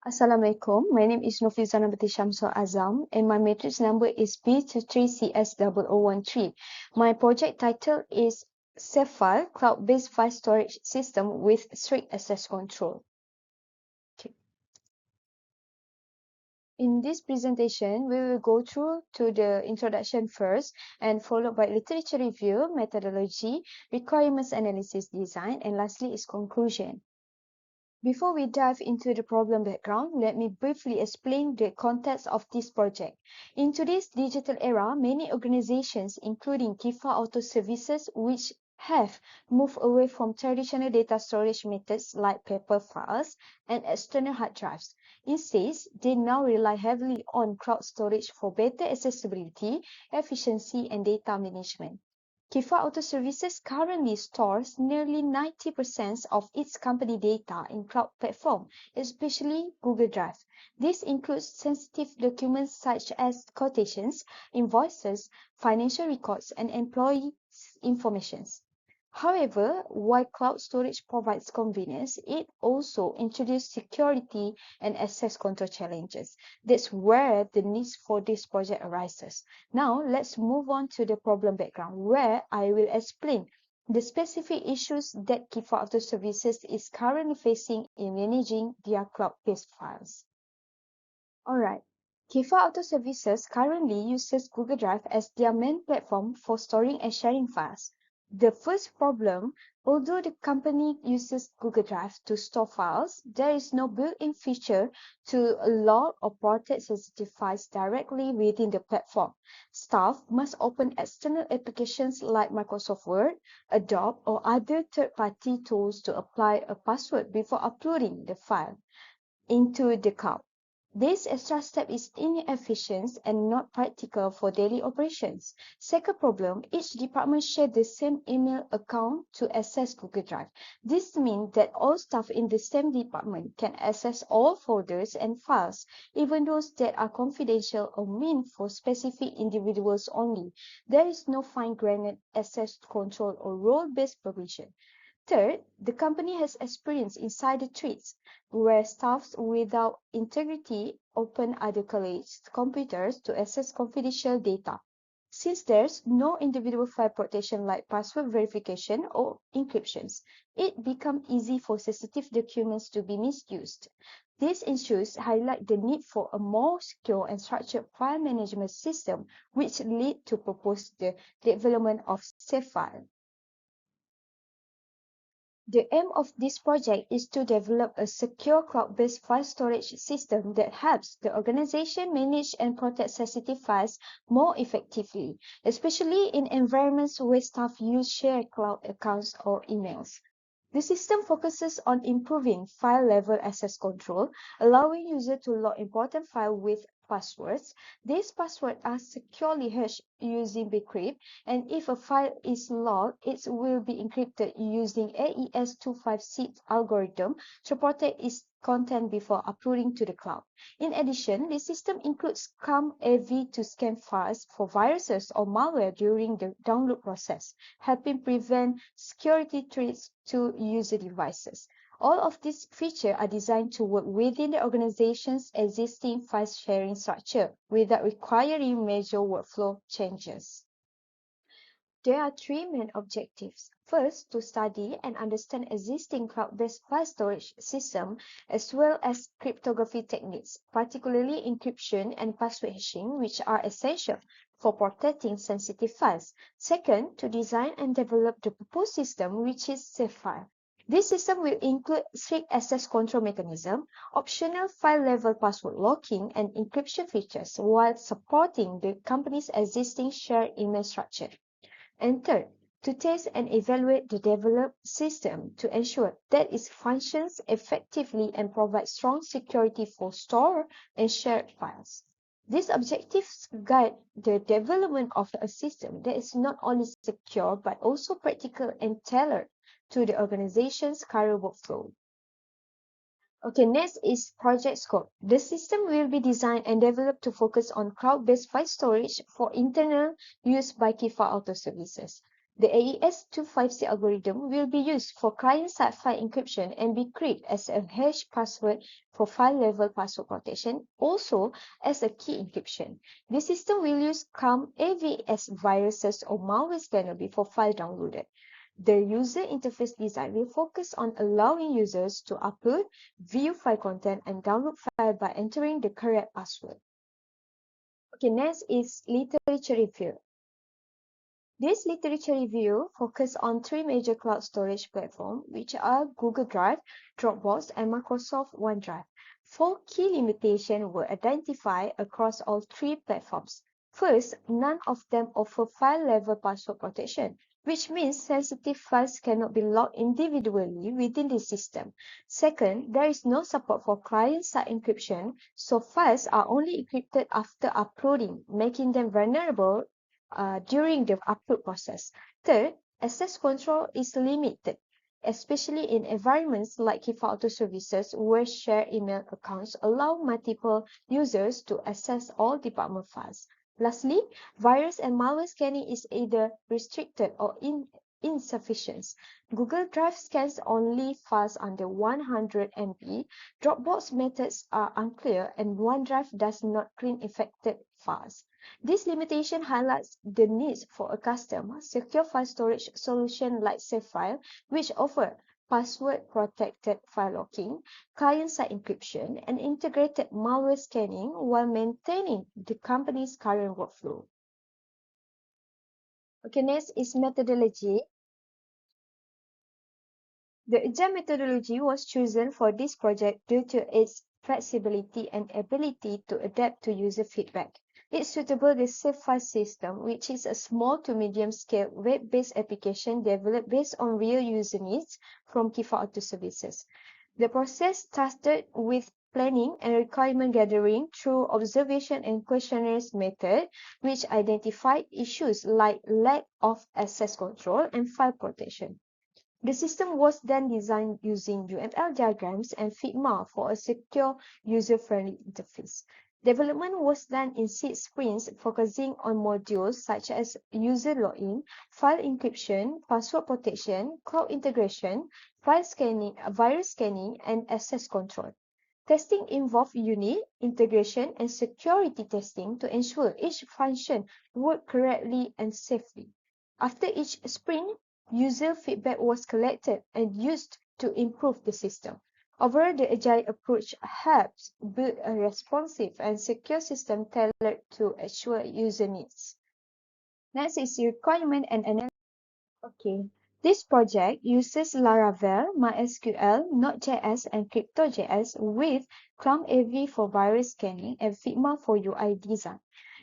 Assalamualaikum. My name is Firzanah Binti Shamshul Azam and my matrix number is B23CS0013. My project title is SafeFile Cloud-Based File Storage System with Strict Access Control. Okay. In this presentation, we will go through to the introduction first and followed by literature review, methodology, requirements analysis design, and lastly is conclusion. Before we dive into the problem background, let me briefly explain the context of this project. In today's digital era, many organizations, including Kifa Auto Services, which have moved away from traditional data storage methods like paper files and external hard drives. Instead, they now rely heavily on cloud storage for better accessibility, efficiency, and data management. Kifa Auto Services currently stores nearly 90% of its company data in cloud platform, especially Google Drive. This includes sensitive documents such as quotations, invoices, financial records, and employee information. However, while cloud storage provides convenience, it also introduces security and access control challenges. That's where the need for this project arises. Now, let's move on to the problem background, where I will explain the specific issues that Kifa Auto Services is currently facing in managing their cloud-based files. Alright. Kifa Auto Services currently uses Google Drive as their main platform for storing and sharing files. The first problem, although the company uses Google Drive to store files, there is no built-in feature to log or protect sensitive files directly within the platform. Staff must open external applications like Microsoft Word, Adobe, or other third-party tools to apply a password before uploading the file into the cloud. This extra step is inefficient and not practical for daily operations. Second problem, each department shares the same email account to access Google Drive. This means that all staff in the same department can access all folders and files, even those that are confidential or meant for specific individuals only. There is no fine-grained access control or role-based permission. Third, the company has experienced insider threats where staff without integrity open other colleagues' computers to access confidential data. Since there's no individual file protection like password verification or encryptions, it becomes easy for sensitive documents to be misused. These issues highlight the need for a more secure and structured file management system, which lead to propose the development of SafeFile. The aim of this project is to develop a secure cloud-based file storage system that helps the organization manage and protect sensitive files more effectively, especially in environments where staff use shared cloud accounts or emails. The system focuses on improving file-level access control, allowing users to log important files with passwords. These passwords are securely hashed using Bcrypt, and if a file is logged, it will be encrypted using AES-256 algorithm to protect its content before uploading to the cloud. In addition, the system includes CAM-AV to scan files for viruses or malware during the download process, helping prevent security threats to user devices. All of these features are designed to work within the organization's existing file sharing structure without requiring major workflow changes. There are three main objectives. First, to study and understand existing cloud-based file storage system as well as cryptography techniques, particularly encryption and password hashing, which are essential for protecting sensitive files. Second, to design and develop the proposed system, which is SafeFile. This system will include strict access control mechanism, optional file-level password locking, and encryption features while supporting the company's existing shared email structure. And third, to test and evaluate the developed system to ensure that it functions effectively and provides strong security for stored and shared files. These objectives guide the development of a system that is not only secure but also practical and tailored to the organization's current workflow. Okay, next is project scope. The system will be designed and developed to focus on cloud-based file storage for internal use by Kifa Auto Services. The AES-25C algorithm will be used for client-side file encryption and be created as a hash password for file-level password protection, also as a key encryption. The system will use CRUM AVS viruses or malware scanner before file downloaded. The user interface design will focus on allowing users to upload, view file content, and download file by entering the correct password. Okay, next is literature review. This literature review focuses on three major cloud storage platforms, which are Google Drive, Dropbox, and Microsoft OneDrive. Four key limitations were identified across all three platforms. First, none of them offer file-level password protection, which means sensitive files cannot be locked individually within the system. Second, there is no support for client-side encryption, so files are only encrypted after uploading, making them vulnerable during the upload process. Third, access control is limited, especially in environments like Kifah Auto Services, where shared email accounts allow multiple users to access all department files. Lastly, virus and malware scanning is either restricted or insufficient. Google Drive scans only files under 100 MB. Dropbox methods are unclear, and OneDrive does not clean affected files. This limitation highlights the need for a custom, secure file storage solution like SafeFile, which offer password-protected file locking, client-side encryption, and integrated malware scanning while maintaining the company's current workflow. Okay, next is methodology. The Azam methodology was chosen for this project due to its flexibility and ability to adapt to user feedback. It's suitable the SafeFile system, which is a small to medium-scale web-based application developed based on real user needs from Kifah Auto Services. The process started with planning and requirement gathering through observation and questionnaires method, which identified issues like lack of access control and file protection. The system was then designed using UML diagrams and Figma for a secure, user-friendly interface. Development was done in 6 sprints, focusing on modules such as user login, file encryption, password protection, cloud integration, file scanning, virus scanning, and access control. Testing involved unit, integration, and security testing to ensure each function worked correctly and safely. After each sprint, user feedback was collected and used to improve the system. Overall, the Agile approach helps build a responsive and secure system tailored to actual user needs. Next is requirement and analysis. Okay. This project uses Laravel, MySQL, Node.js, and Crypto.js with Chrome AV for virus scanning and Figma for UI design.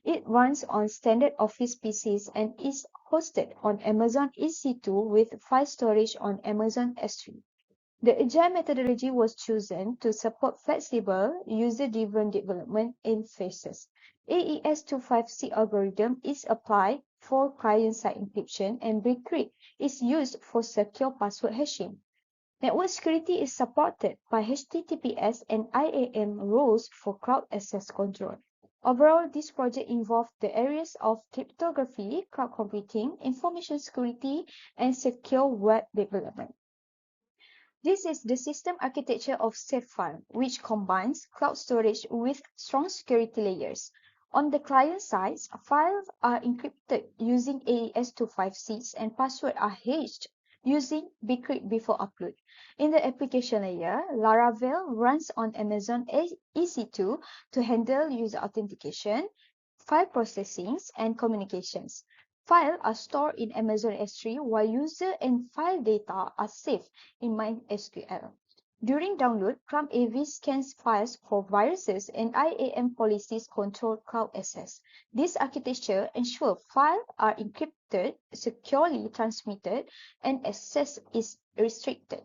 It runs on standard Office PCs and is hosted on Amazon EC2 with file storage on Amazon S3. The Agile methodology was chosen to support flexible, user-driven development in phases. AES-25C algorithm is applied for client-side encryption, and Secrh is used for secure password hashing. Network security is supported by HTTPS and IAM rules for cloud access control. Overall, this project involved the areas of cryptography, cloud computing, information security, and secure web development. This is the system architecture of SafeFile, which combines cloud storage with strong security layers. On the client side, files are encrypted using AES-25C and passwords are hashed using Secrh before upload. In the application layer, Laravel runs on Amazon EC2 to handle user authentication, file processing, and communications. Files are stored in Amazon S3 while user and file data are saved in MySQL. During download, Chrome AV scans files for viruses and IAM policies control cloud access. This architecture ensures files are encrypted, securely transmitted, and access is restricted.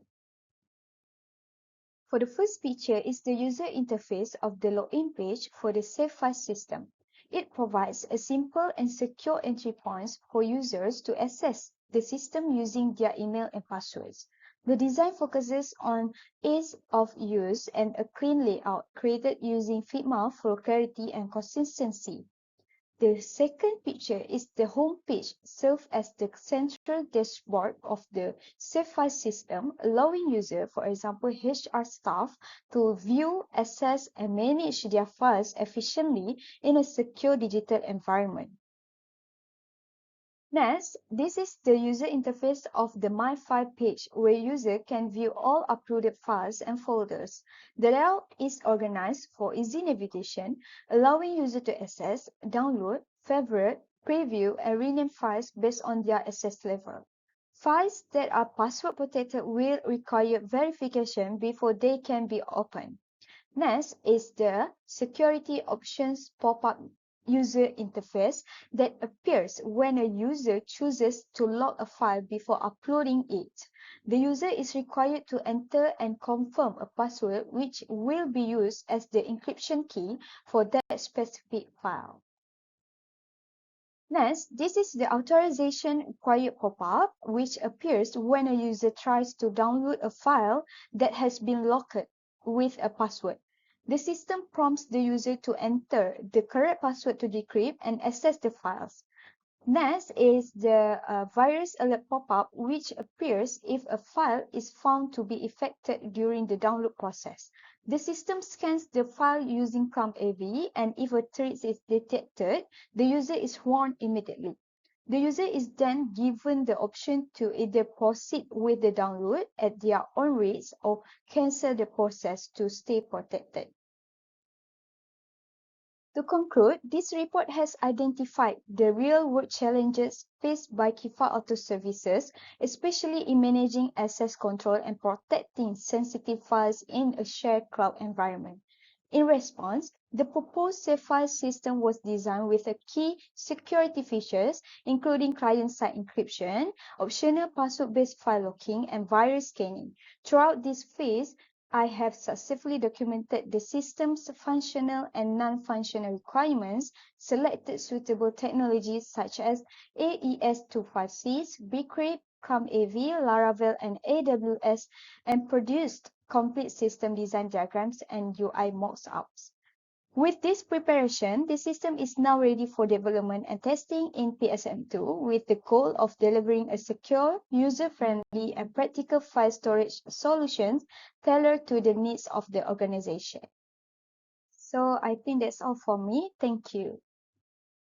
For the first feature is the user interface of the login page for the SafeFile system. It provides a simple and secure entry points for users to access the system using their email and passwords. The design focuses on ease of use and a clean layout created using Figma for clarity and consistency. The second picture is the home page, serves as the central dashboard of the SafeFile system, allowing users, for example HR staff, to view, access, and manage their files efficiently in a secure digital environment. Next, this is the user interface of the My File page, where user can view all uploaded files and folders. The layout is organized for easy navigation, allowing user to access, download, favorite, preview, and rename files based on their access level. Files that are password protected will require verification before they can be opened. Next is the security options pop-up user interface that appears when a user chooses to lock a file before uploading it. The user is required to enter and confirm a password which will be used as the encryption key for that specific file. Next, this is the authorization required pop-up, which appears when a user tries to download a file that has been locked with a password. The system prompts the user to enter the correct password to decrypt and access the files. Next is the virus alert pop-up, which appears if a file is found to be affected during the download process. The system scans the file using prompt AV, and if a threat is detected, the user is warned immediately. The user is then given the option to either proceed with the download at their own risk or cancel the process to stay protected. To conclude, this report has identified the real-world challenges faced by Kifa Auto Services, especially in managing access control and protecting sensitive files in a shared cloud environment. In response, the proposed SafeFile system was designed with a key security features, including client-side encryption, optional password-based file locking, and virus scanning. Throughout this phase, I have successfully documented the system's functional and non-functional requirements, selected suitable technologies such as AES-256, Bcrypt, CompAV, Laravel, and AWS, and produced complete system design diagrams and UI mock-ups. With this preparation, the system is now ready for development and testing in PSM2 with the goal of delivering a secure, user-friendly, and practical file storage solution tailored to the needs of the organization. So I think that's all for me. Thank you.